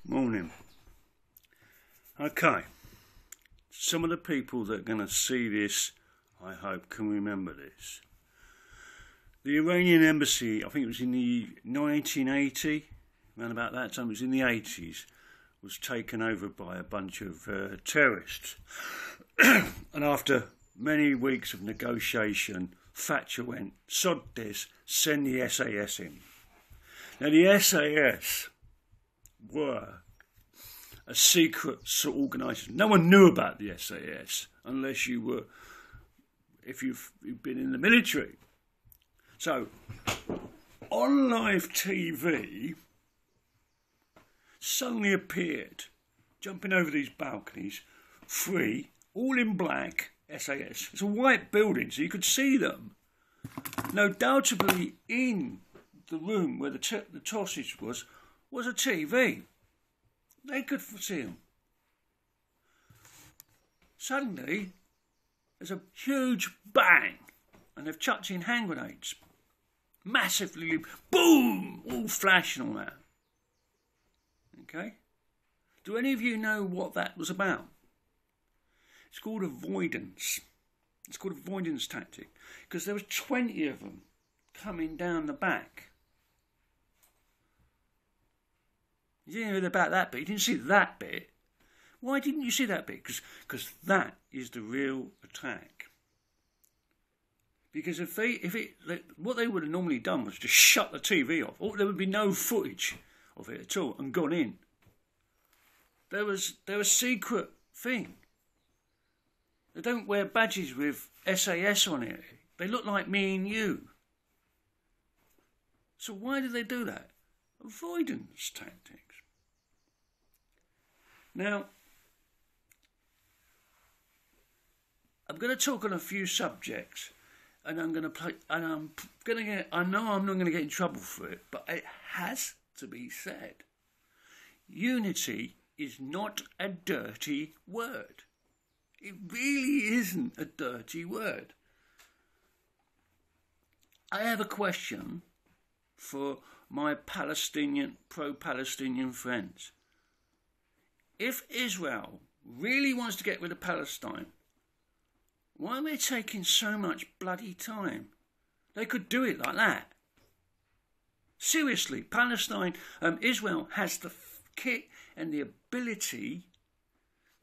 Morning. Okay, some of the people that are going to see this, I hope, can remember this. The Iranian embassy, I think it was in the 1980, around about that time, it was in the 80s, was taken over by a bunch of terrorists. And after many weeks of negotiation, Thatcher went, sod this, send the SAS in. Now the SAS were a secret sort of organisation. No one knew about the SAS unless you were, if you've been in the military. So, on live TV, suddenly appeared, jumping over these balconies, three, all in black, SAS. It's a white building, so you could see them. Now, doubtably in the room where the sausage was a TV. They could see them. Suddenly, there's a huge bang, and they've chucked in hand grenades. Massively, boom, all flash and all that. Okay? Do any of you know what that was about? It's called avoidance. It's called avoidance tactic, because there was 20 of them coming down the back. You didn't hear about that bit. You didn't see that bit. Why didn't you see that bit? Because that is the real attack. Because what they would have normally done was just shut the TV off, or there would be no footage of it at all, and gone in. There was a secret thing. They don't wear badges with SAS on it. They look like me and you. So why did they do that? Avoidance tactics. Now, I'm going to talk on a few subjects, and I'm going to play. And I know I'm not going to get in trouble for it, but it has to be said. Unity is not a dirty word. It really isn't a dirty word. I have a question for my pro-Palestinian friends. If Israel really wants to get rid of Palestine, why are they taking so much bloody time? They could do it like that. Seriously, Israel has the kit and the ability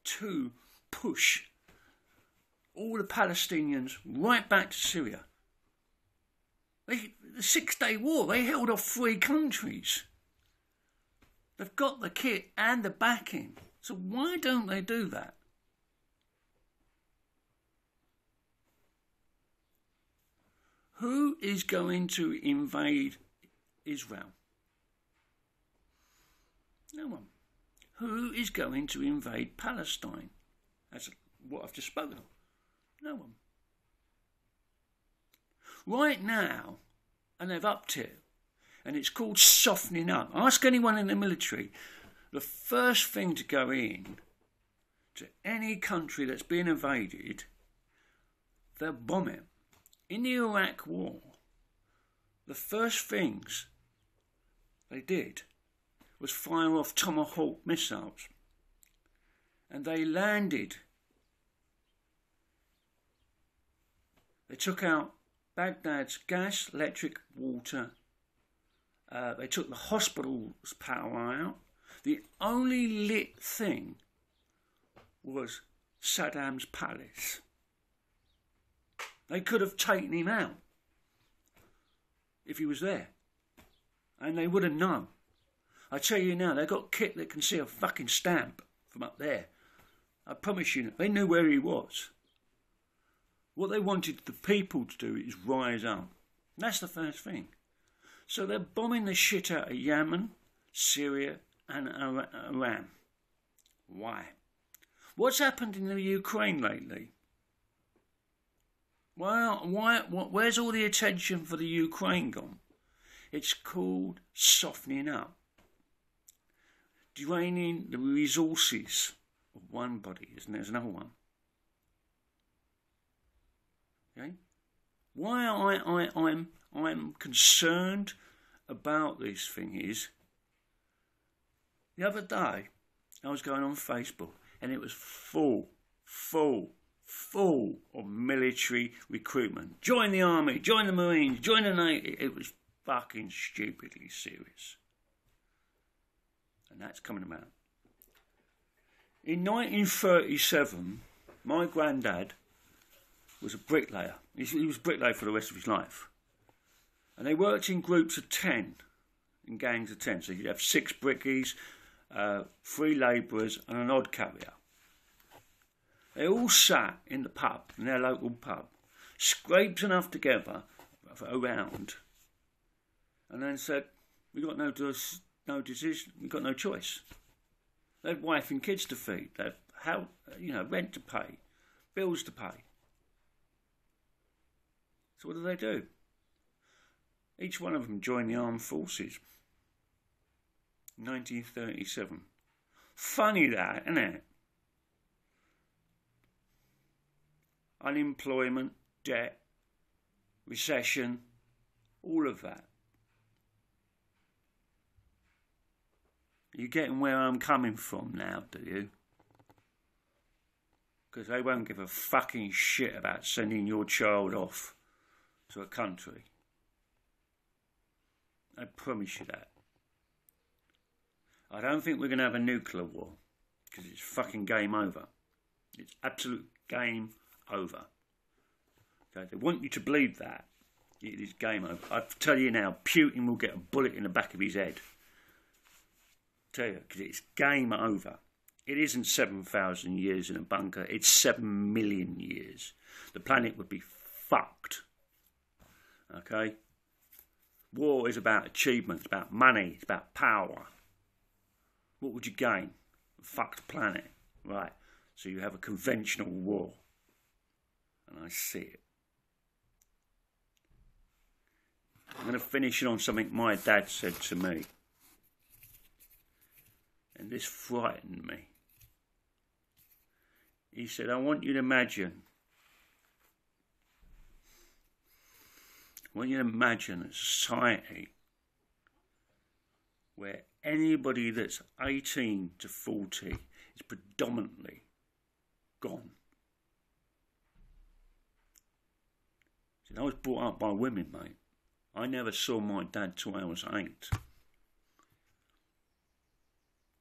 to push all the Palestinians right back to Syria. The 6-Day War, they held off 3 countries. They've got the kit and the backing. So why don't they do that? Who is going to invade Israel? No one. Who is going to invade Palestine? That's what I've just spoken of. No one. Right now, and they've upped it, and it's called softening up. Ask anyone in the military. The first thing to go in to any country that's been invaded, they'll bomb it. In the Iraq War, the first things they did was fire off Tomahawk missiles. And they landed. They took out Baghdad's gas, electric, water. They took the hospital's power out. The only lit thing was Saddam's palace. They could have taken him out if he was there. And they would have known. I tell you now, they've got kit that can see a fucking stamp from up there. I promise you, they knew where he was. What they wanted the people to do is rise up. And that's the first thing. So they're bombing the shit out of Yemen, Syria and Iran. Why? What's happened in the Ukraine lately? Where's all the attention for the Ukraine gone? It's called softening up. Draining the resources of one body, isn't there? There's another one. Okay? Why I'm concerned about this thing is The other day, I was going on Facebook and it was full of military recruitment. Join the army, join the Marines, join the Navy. It was fucking stupidly serious. And that's coming about. In 1937, my granddad was a bricklayer. He was a bricklayer for the rest of his life. And they worked in groups of 10, in gangs of 10. So you'd have 6 brickies, 3 labourers and an odd carrier. They all sat in the pub, in their local pub, scraped enough together for a round, and then said, "We got no decision, we got no choice." They had wife and kids to feed, they had rent to pay, bills to pay. So what do? Each one of them joined the armed forces. 1937. Funny that, isn't it? Unemployment, debt, recession, all of that. You're getting where I'm coming from now, do you? Because they won't give a fucking shit about sending your child off to a country. I promise you that. I don't think we're going to have a nuclear war, because it's fucking game over. It's absolute game over. Okay, they want you to believe that. It is game over. I tell you now, Putin will get a bullet in the back of his head. I tell you, because it's game over. It isn't 7,000 years in a bunker. It's 7 million years. The planet would be fucked. Okay? War is about achievement. It's about money. It's about power. What would you gain? Fuck the planet. Right. So you have a conventional war. And I see it. I'm going to finish it on something my dad said to me. And this frightened me. He said, I want you to imagine a society where anybody that's 18 to 40 is predominantly gone. See, I was brought up by women, mate. I never saw my dad till I was 8.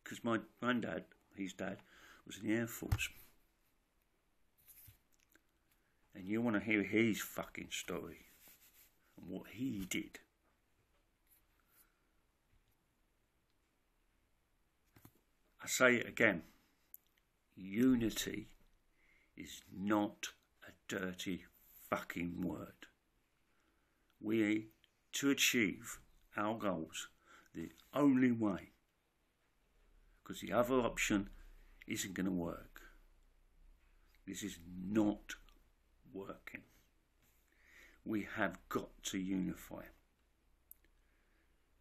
Because my granddad, his dad, was in the Air Force. And you want to hear his fucking story and what he did. I say it again. Unity is not a dirty fucking word. We, to achieve our goals, the only way, because the other option isn't going to work. This is not working. We have got to unify.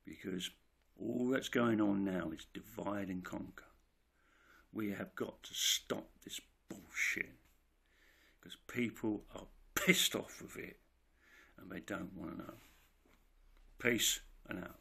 Because all that's going on now is divide and conquer. We have got to stop this bullshit. Because people are pissed off with it and they don't want to know. Peace and out.